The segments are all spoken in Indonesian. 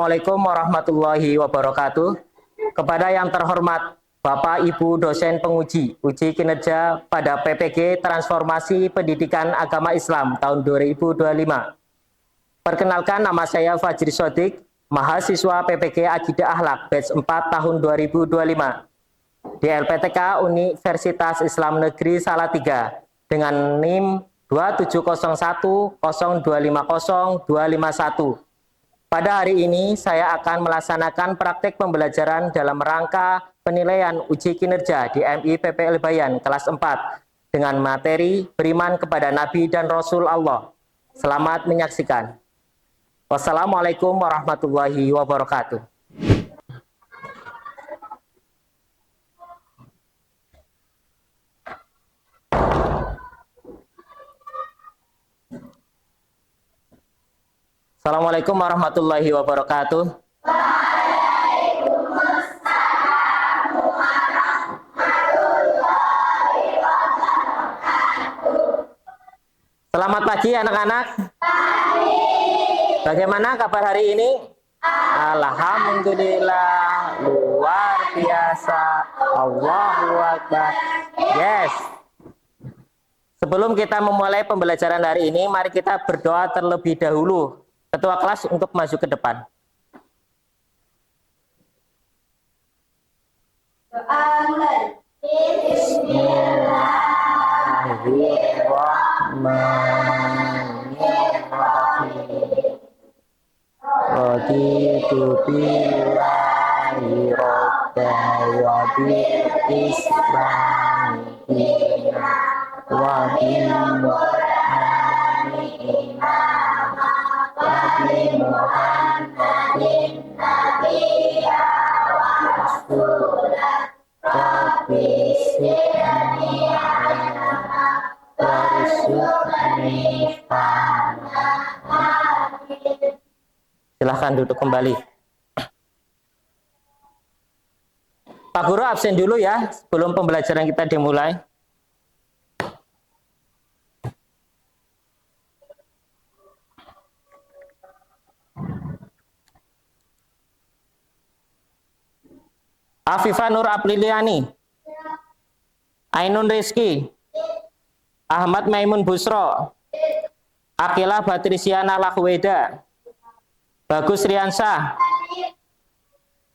Assalamualaikum warahmatullahi wabarakatuh. Kepada yang terhormat Bapak Ibu dosen penguji uji kinerja pada PPG Transformasi Pendidikan Agama Islam tahun 2025. Perkenalkan, nama saya Fajri Sodik, mahasiswa PPG Akidah Akhlak batch 4 tahun 2025 di LPTK Universitas Islam Negeri Salatiga dengan NIM 27010250251. Pada hari ini saya akan melaksanakan praktek pembelajaran dalam rangka penilaian uji kinerja di MI PPL Bayan kelas 4 dengan materi beriman kepada Nabi dan Rasul Allah. Selamat menyaksikan. Wassalamualaikum warahmatullahi wabarakatuh. Assalamualaikum warahmatullahi wabarakatuh. Waalaikumsalam warahmatullahi wabarakatuh. Selamat pagi anak-anak. Pagi. Bagaimana kabar hari ini? Alhamdulillah, luar biasa. Allahu Akbar. Yes. Sebelum kita memulai pembelajaran hari ini, mari kita berdoa terlebih dahulu. Ketua kelas untuk maju ke depan. Bismillahirrahmanirrahim. Raditu billahi rabban wa bil islami dinan wa bi Muhammadin Muhammadin nabiyya wa rasulah Rabbi zidni ilma warzuqni fahma. Silahkan duduk kembali. Pak Guru absen dulu ya sebelum pembelajaran kita dimulai. Afifah Nur Apriliani, Ainun Rizky, Ahmad Maimun Busro, Akila Batrisiana Lakhweda, Bagus Riansah,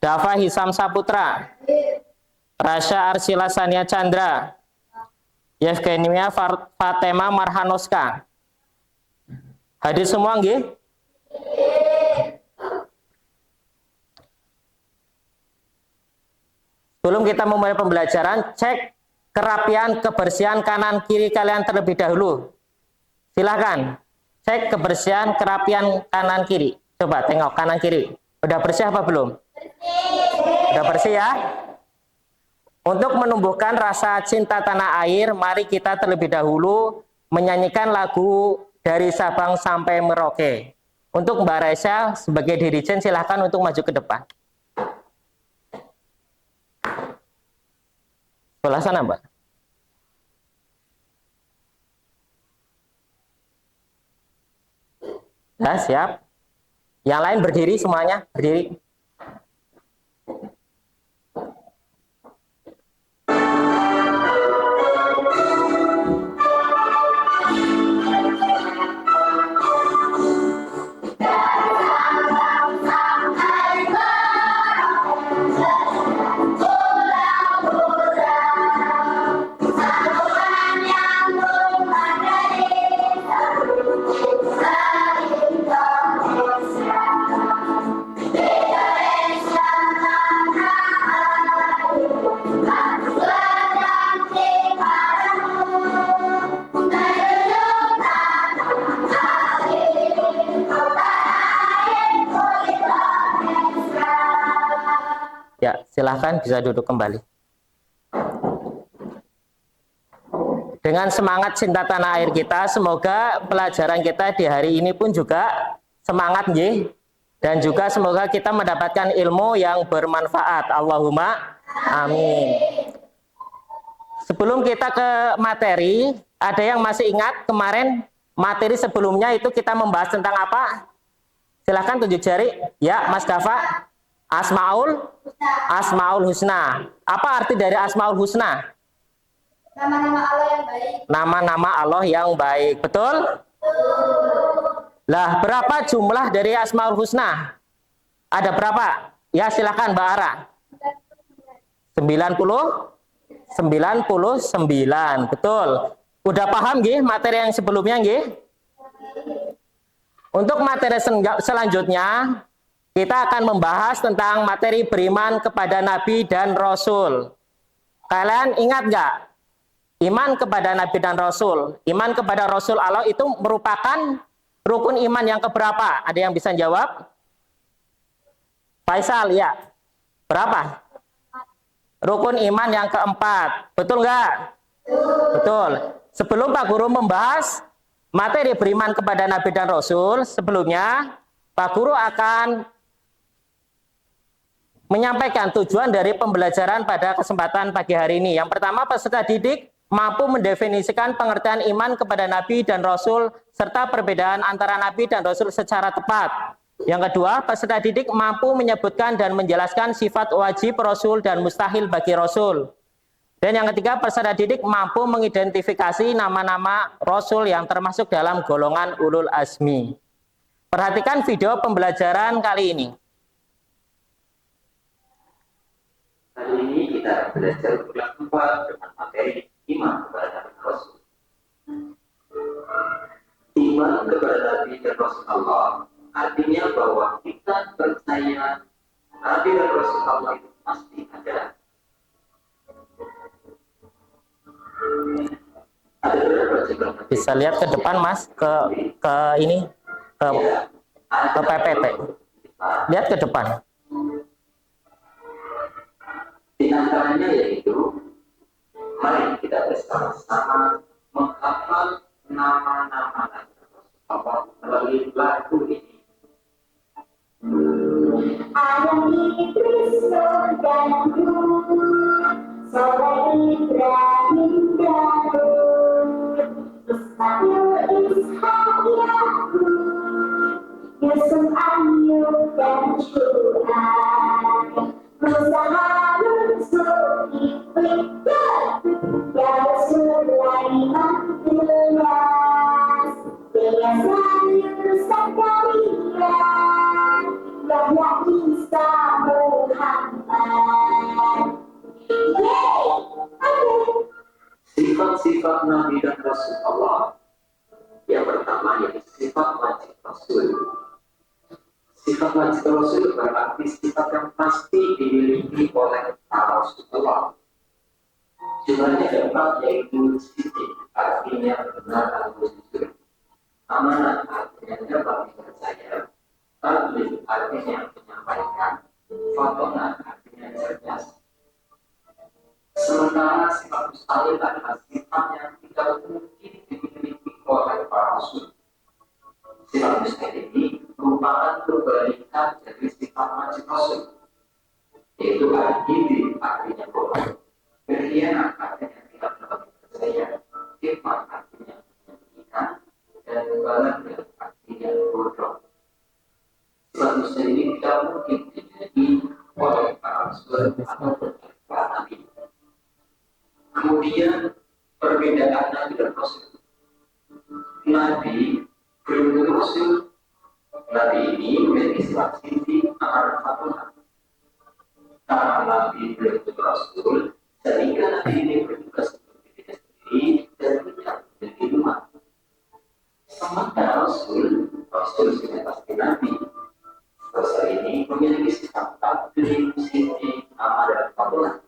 Dafa Hisam Saputra, Rasya Arsila Sania Chandra, Yevgenia Fatema Marhanoska. Hadir semua nggih? Sebelum kita memulai pembelajaran, cek kerapian kebersihan kanan kiri kalian terlebih dahulu. Silahkan cek kebersihan kerapian kanan kiri. Coba tengok kanan kiri. Udah bersih apa belum? Bersih. Udah bersih ya? Untuk menumbuhkan rasa cinta tanah air, mari kita terlebih dahulu menyanyikan lagu dari Sabang sampai Merauke. Untuk Mbak Raisa sebagai dirijen silahkan untuk maju ke depan. Sebelah sana, Mbak. Ya, siap. Yang lain berdiri semuanya, berdiri. Ya, silahkan bisa duduk kembali. Dengan semangat cinta tanah air kita, semoga pelajaran kita di hari ini pun juga semangat nggih. Dan juga semoga kita mendapatkan ilmu yang bermanfaat. Allahumma amin. Sebelum kita ke materi, ada yang masih ingat kemarin materi sebelumnya itu kita membahas tentang apa? Silahkan tunjuk jari. Ya, Mas Dafa. Asmaul Husna. Apa arti dari Asmaul Husna? Nama-nama Allah yang baik. Nama-nama Allah yang baik. Betul? Lah, berapa jumlah dari Asmaul Husna? Ada berapa? Ya, silakan Mbak Ara. 99. Betul. Udah paham nggih materi yang sebelumnya nggih? Untuk materi selanjutnya, kita akan membahas tentang materi beriman kepada Nabi dan Rasul. Kalian ingat nggak? Iman kepada Nabi dan Rasul. Iman kepada Rasul Allah itu merupakan rukun iman yang keberapa? Ada yang bisa jawab? Faisal, ya. Berapa? Rukun iman yang keempat. Betul nggak? Betul. Sebelum Pak Guru membahas materi beriman kepada Nabi dan Rasul, sebelumnya Pak Guru akan menyampaikan tujuan dari pembelajaran pada kesempatan pagi hari ini. Yang pertama, peserta didik mampu mendefinisikan pengertian iman kepada Nabi dan Rasul serta perbedaan antara Nabi dan Rasul secara tepat. Yang kedua, peserta didik mampu menyebutkan dan menjelaskan sifat wajib Rasul dan mustahil bagi Rasul. Dan yang ketiga, peserta didik mampu mengidentifikasi nama-nama Rasul yang termasuk dalam golongan ulul azmi. Perhatikan video pembelajaran kali ini. Kali ini kita belajar bulan 4 dengan materi iman kepada Nabi Rasul. Iman kepada Nabi dan Rasul Allah artinya bahwa kita percaya Nabi dan Rasul Allah itu pasti ada. Ada beberapa juga. Bisa lihat ke depan, Mas, ke ini ke PPT. Lihat ke depan. Di antaranya yaitu, mari kita bersama-sama menghafal nama-nama Nabi Allah melalui lagu ini. Adam Idris dan Nuh, Soleh Ibrahim dan Lut, Ismail Ishak Yakub, Yusuf Ayub dan Syuaib, Musa Harun Zulkifli ya Sulaiman Ilyas, Yahya Zakaria, Yahya Isa Muhammad. Sifat-sifat Nabi dan Rasul Allah. Yang pertama yaitu sifat wajib Rasul. Sifat wajib Rasul berarti sifat yang pasti dimiliki oleh para Rasulullah. Jumlahnya keempat yaitu sidik, artinya benar dan jujur. Amanah artinya dapat dipercaya. Tabligh artinya menyampaikan. Fatonah artinya cerdas. Sementara sifat mustahil adalah sifat yang tidak mungkin dimiliki oleh para rasul. Sifat mustahil ini merupakan perbalikan dari sifat wajib rasul, yaitu al-hidri artinya bohong, berkhianat artinya tidak dapat dipercaya, hikmah artinya menyembunyikan, dan mubarak artinya bodoh. Sifat mustahil ini tidak mungkin dimiliki oleh para rasul atau para nabi. Kemudian perbedaan Nabi dan Rasul. Nabi belum tentu Rasul. Nabi ini memiliki sifat sisi amanah Fatonah. Karena Nabi belum tentu Rasul, sehingga Nabi ini bertugas untuk dirinya sendiri dan tidak menjadi umat. Sementara Rasul sudah pasti Nabi. Rasul ini memiliki sifat tabligh, sisi amanah Fatonah.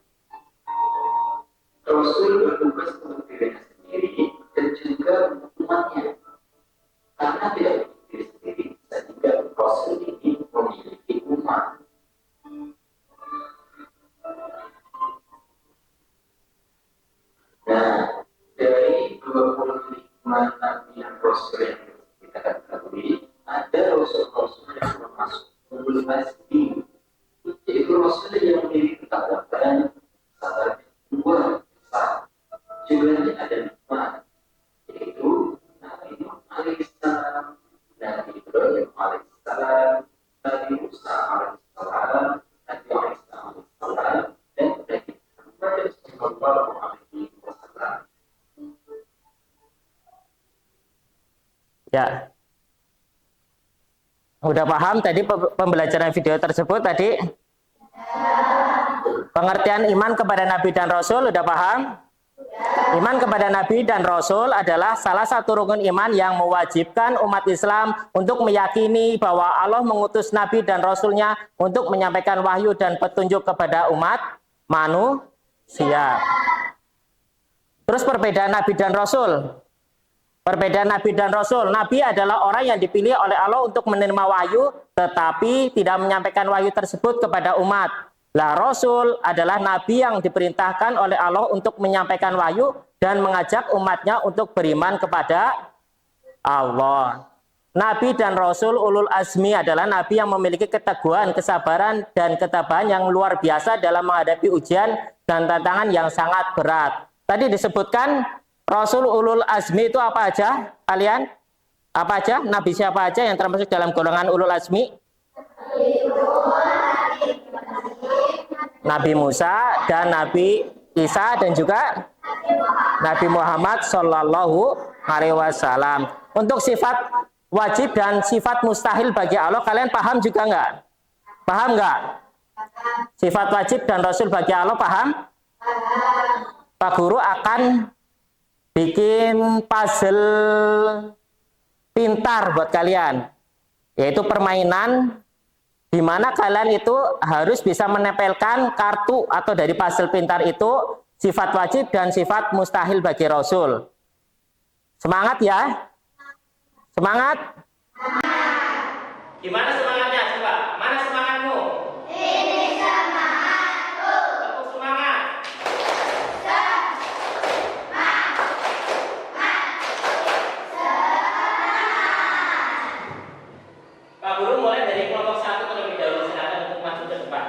Rasul bertugas untuk dirinya sendiri dan juga untuk umatnya. Karena tidak untuk diri sendiri, sehingga Rasul ini memiliki umat. Nah, dari 25 Nabi yang Rasul yang kita ketahui, ada Rasul-Rasul yang termasuk ulul azmi, yaitu Rasul yang memiliki ketakwaan, sabar, dua. Jumlahnya ada 5, yaitu Nabi Nuh alaihissalam, Nabi Ibrahim alaihissalam, Udah paham tadi pembelajaran video tersebut tadi? Pengertian iman kepada Nabi dan Rasul udah paham? Iman kepada Nabi dan Rasul adalah salah satu rukun iman yang mewajibkan umat Islam untuk meyakini bahwa Allah mengutus Nabi dan Rasulnya untuk menyampaikan wahyu dan petunjuk kepada umat manusia. Terus perbedaan Nabi dan Rasul. Perbedaan Nabi dan Rasul. Nabi adalah orang yang dipilih oleh Allah untuk menerima wahyu, tetapi tidak menyampaikan wahyu tersebut kepada umat. Lah Rasul adalah Nabi yang diperintahkan oleh Allah untuk menyampaikan wahyu dan mengajak umatnya untuk beriman kepada Allah. Nabi dan Rasul ulul azmi adalah Nabi yang memiliki keteguhan, kesabaran, dan ketabahan yang luar biasa dalam menghadapi ujian dan tantangan yang sangat berat. Tadi disebutkan Rasul ulul azmi itu apa aja? Kalian? Apa aja? Nabi siapa aja yang termasuk dalam golongan ulul azmi? Nabi Musa dan Nabi Isa dan juga Nabi Muhammad Shallallahu Alaihi Wasallam. Untuk sifat wajib dan sifat mustahil bagi Allah, kalian paham juga nggak? Paham nggak? Sifat wajib dan Rasul bagi Allah paham? Pak Guru akan bikin puzzle pintar buat kalian, yaitu permainan di mana kalian itu harus bisa menempelkan kartu atau dari puzzle pintar itu sifat wajib dan sifat mustahil bagi Rasul. Semangat ya? Semangat? Gimana semangatnya? Coba, mana semangatmu? Ini semangatku. Tepuk semangat. Pak Guru mulai dari kelompok 1 terlebih dahulu, silakan untuk maju ke depan.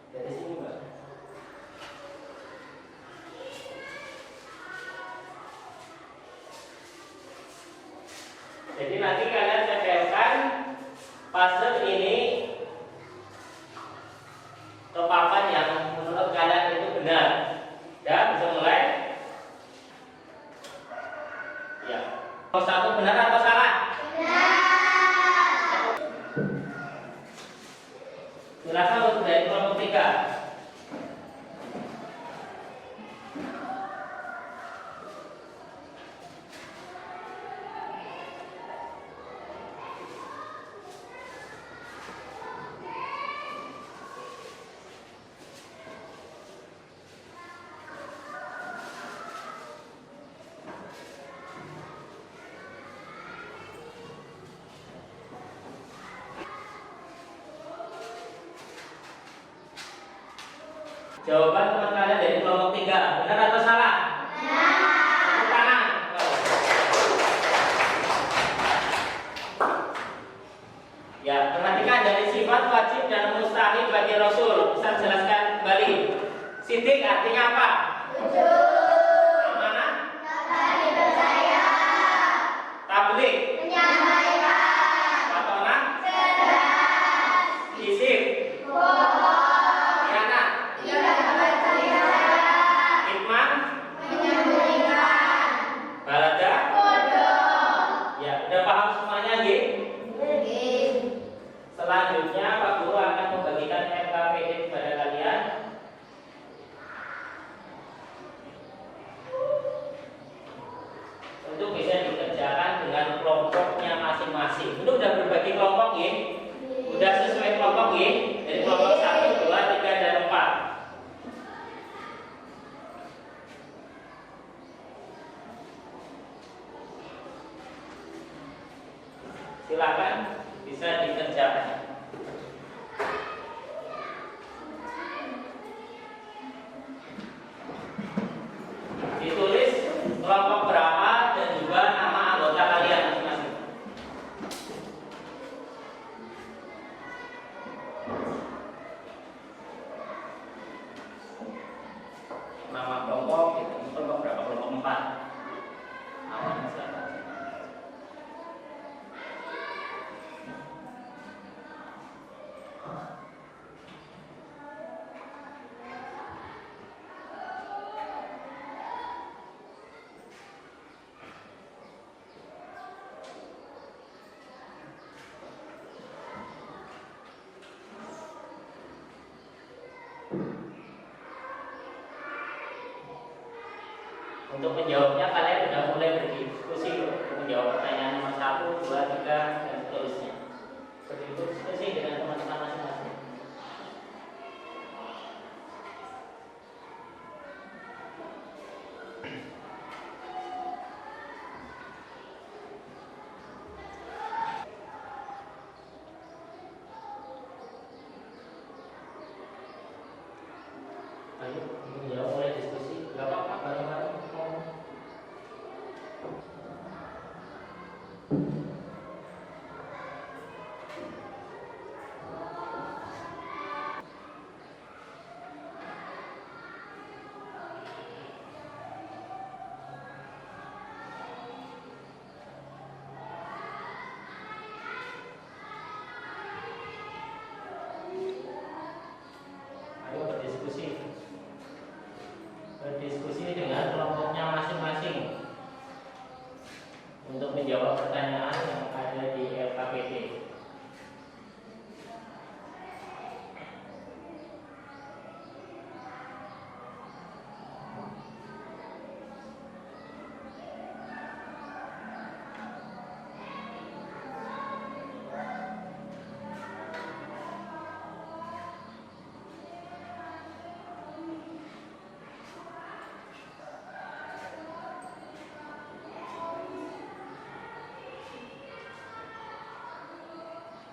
Dari sini, Mbak. Jadi nanti kalian tempelkan puzzle ini ke papan yang menurut kalian itu benar. Ya, bisa mulai. Ya. Kelompok 1 benar atau salah? Benar. Silakan untuk dari kelompok 3. Jawaban teman kalian dari kelompok 3 benar atau salah? Benar. Tepuk tangan. Ya, perhatikan dari sifat wajib dan mustahil bagi Rasul. Bisa jelaskan kembali. Sidik artinya apa? Jujur. Amanah? Dapat dipercaya. Tabligh? Menyampaikan. Patonah? Cerdas. Isif? Bohong. Selanjutnya Pak Guru akan membagikan RKPD kepada kalian. Untuk bisa dikerjakan dengan kelompoknya masing-masing. Itu udah berbagi kelompok ya? Udah sesuai kelompok ya? Dari kelompok 1, 2, 3, dan 4. Silakan bisa dikerjakan. Ditulis kelompok berapa dan juga nama anggota kalian masing-masing. Nama kelompok itu kelompok berapa? Kelompok 4. Namanya siapa? Untuk menjawabnya kalian sudah mulai berdiskusi untuk menjawab pertanyaan nomor 1, 2, 3 dan seterusnya. Berdiskusi dengan teman-teman masing-masing. Ayo, menjawab mulai diskusi. Gak apa-apa, bareng-bareng. Ayo berdiskusi. Berdiskusi dengan kelompoknya masing-masing untuk menjawab pertanyaan yang ada di LKPD.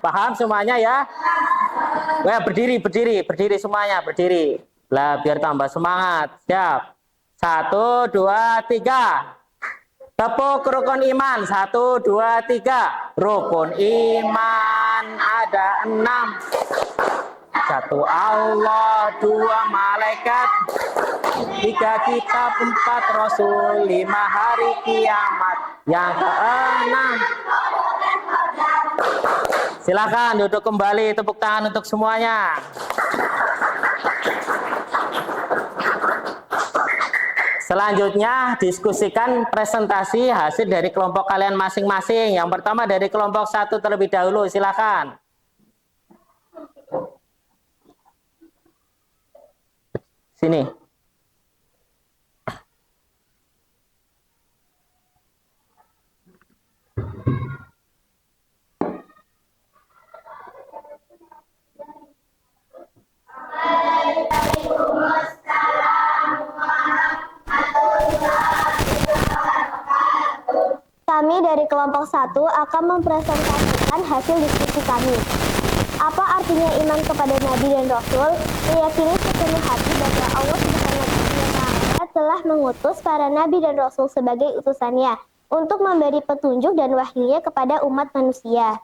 Paham semuanya ya? Wah, berdiri semuanya, berdiri. Lah, biar tambah semangat. Siap. 1, 2, 3. Tepuk rukun iman. 1, 2, 3. Rukun iman ada 6. 1 Allah, 2 malaikat, 3 kitab, 4 rasul, 5 hari kiamat. Yang keenam. Silakan duduk kembali, tepuk tangan untuk semuanya. Selanjutnya diskusikan presentasi hasil dari kelompok kalian masing-masing. Yang pertama dari kelompok 1 terlebih dahulu, silakan. Sini. Kami dari kelompok 1 akan mempresentasikan hasil diskusi kami. Apa artinya iman kepada Nabi dan Rasul? Meyakini sepenuh hati bahwa Allah SWT telah mengutus para Nabi dan Rasul sebagai utusannya untuk memberi petunjuk dan wahyunya kepada umat manusia.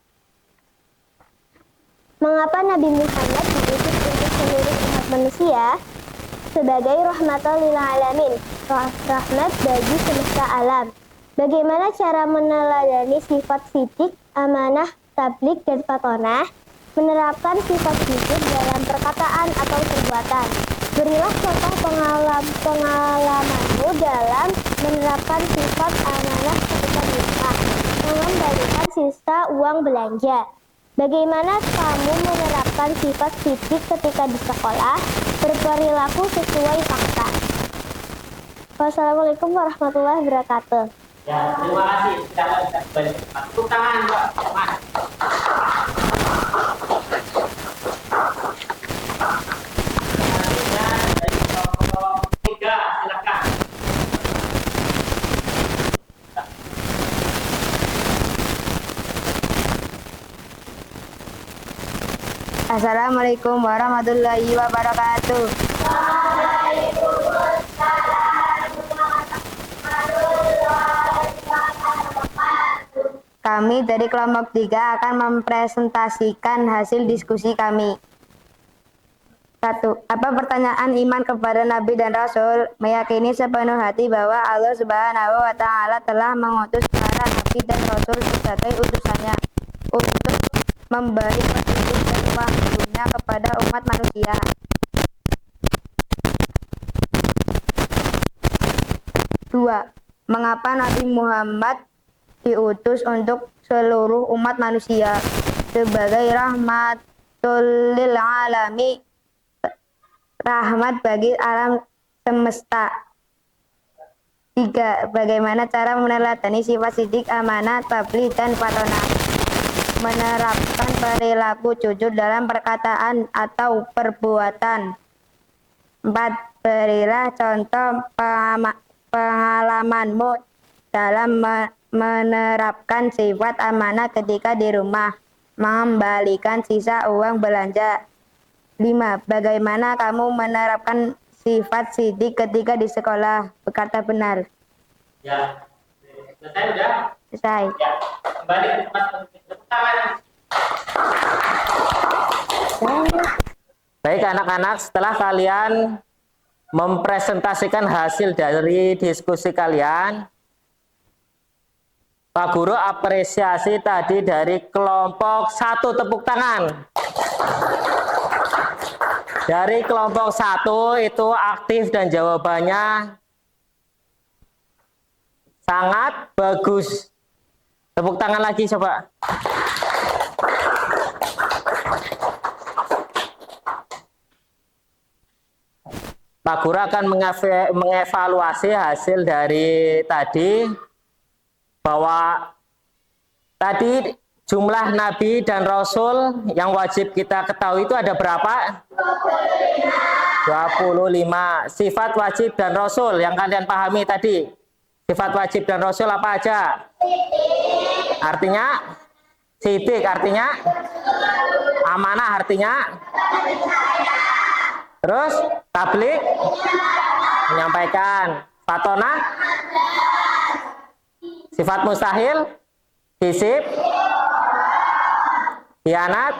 Mengapa Nabi Muhammad diutus untuk seluruh umat manusia? Sebagai rahmatan lil alamin, rahmat bagi semesta alam. Bagaimana cara meneladani sifat sidik, amanah, tablik, dan fatonah? Menerapkan sifat jujur dalam perkataan atau perbuatan. Berilah contoh pengalamanmu dalam menerapkan sifat amanah ketika nikah, mengembalikan sisa uang belanja. Bagaimana kamu menerapkan sifat sidik ketika di sekolah? Berperilaku sesuai fakta. Wassalamualaikum warahmatullahi wabarakatuh. Ya, terima kasih. Silakan balik. Tepuk tangan, Mbak. Mas. Selanjutnya dari kelompok 3, silakan. Assalamualaikum warahmatullahi wabarakatuh. Kami dari kelompok 3 akan mempresentasikan hasil diskusi kami. 1. Apa pertanyaan iman kepada Nabi dan Rasul? Meyakini sepenuh hati bahwa Allah Subhanahu wa Ta'ala telah mengutus para Nabi dan Rasul sebagai utusannya untuk memberi petunjuk dan wahyunya kepada umat manusia. 2. Mengapa Nabi Muhammad diutus untuk seluruh umat manusia sebagai rahmatul lil alamin, rahmat bagi alam semesta. 3. Bagaimana cara meneladani sifat sidik, amanah, tabligh, dan fatonah? Menerapkan perilaku jujur dalam perkataan atau perbuatan. 4. Berilah contoh pengalamanmu dalam menerapkan sifat amanah ketika di rumah, mengembalikan sisa uang belanja. 5. Bagaimana kamu menerapkan sifat sidik ketika di sekolah, berkata benar? Ya. Selesai udah? Selesai. Ya. Kembali ke tempat tepuk tangan. Baik anak-anak, setelah kalian mempresentasikan hasil dari diskusi kalian, Pak Guru apresiasi tadi dari kelompok 1, tepuk tangan. Dari kelompok 1 itu aktif dan jawabannya sangat bagus. Tepuk tangan lagi coba. Pak Guru akan mengevaluasi hasil dari tadi, bahwa tadi jumlah nabi dan rasul yang wajib kita ketahui itu ada berapa? 25. Sifat wajib dan rasul yang kalian pahami tadi. Sifat wajib dan rasul apa aja? Artinya sidik, artinya amanah, artinya terus tabligh, menyampaikan. Fatonah, sifat mustahil, hisib, khianat,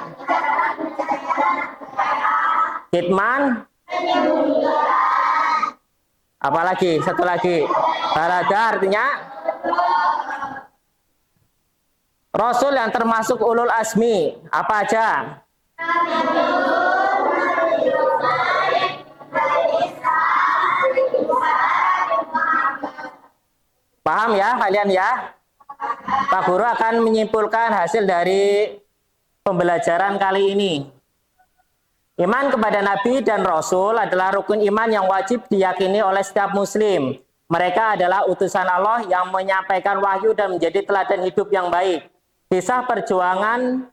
kitman, apalagi satu lagi, barada, artinya rasul yang termasuk ulul azmi apa aja? Paham ya kalian ya? Pak Guru akan menyimpulkan hasil dari pembelajaran kali ini. Iman kepada Nabi dan Rasul adalah rukun iman yang wajib diyakini oleh setiap muslim. Mereka adalah utusan Allah yang menyampaikan wahyu dan menjadi teladan hidup yang baik. Kisah perjuangan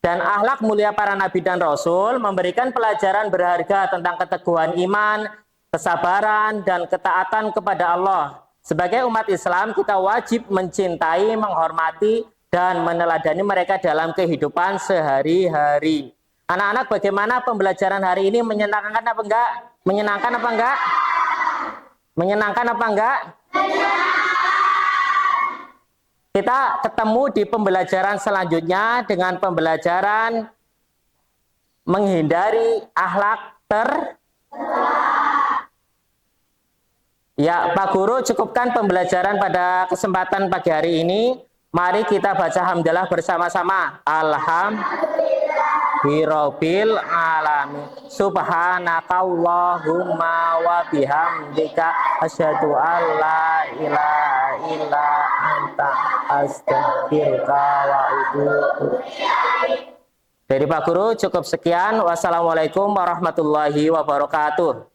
dan akhlak mulia para Nabi dan Rasul memberikan pelajaran berharga tentang keteguhan iman, kesabaran, dan ketaatan kepada Allah. Sebagai umat Islam, kita wajib mencintai, menghormati, dan meneladani mereka dalam kehidupan sehari-hari. Anak-anak, bagaimana pembelajaran hari ini? Menyenangkan apa enggak? Menyenangkan apa enggak? Menyenangkan apa enggak? Kita ketemu di pembelajaran selanjutnya dengan pembelajaran menghindari akhlak Ya, Pak Guru cukupkan pembelajaran pada kesempatan pagi hari ini. Mari kita baca hamdalah bersama-sama. Alhamdulillahirabbil alamin. Subhanakallahumma wa bihamdika asyhadu an la ilaha illa anta astaghfiruka wa atubu ilaik. Dari Pak Guru cukup sekian. Wassalamualaikum warahmatullahi wabarakatuh.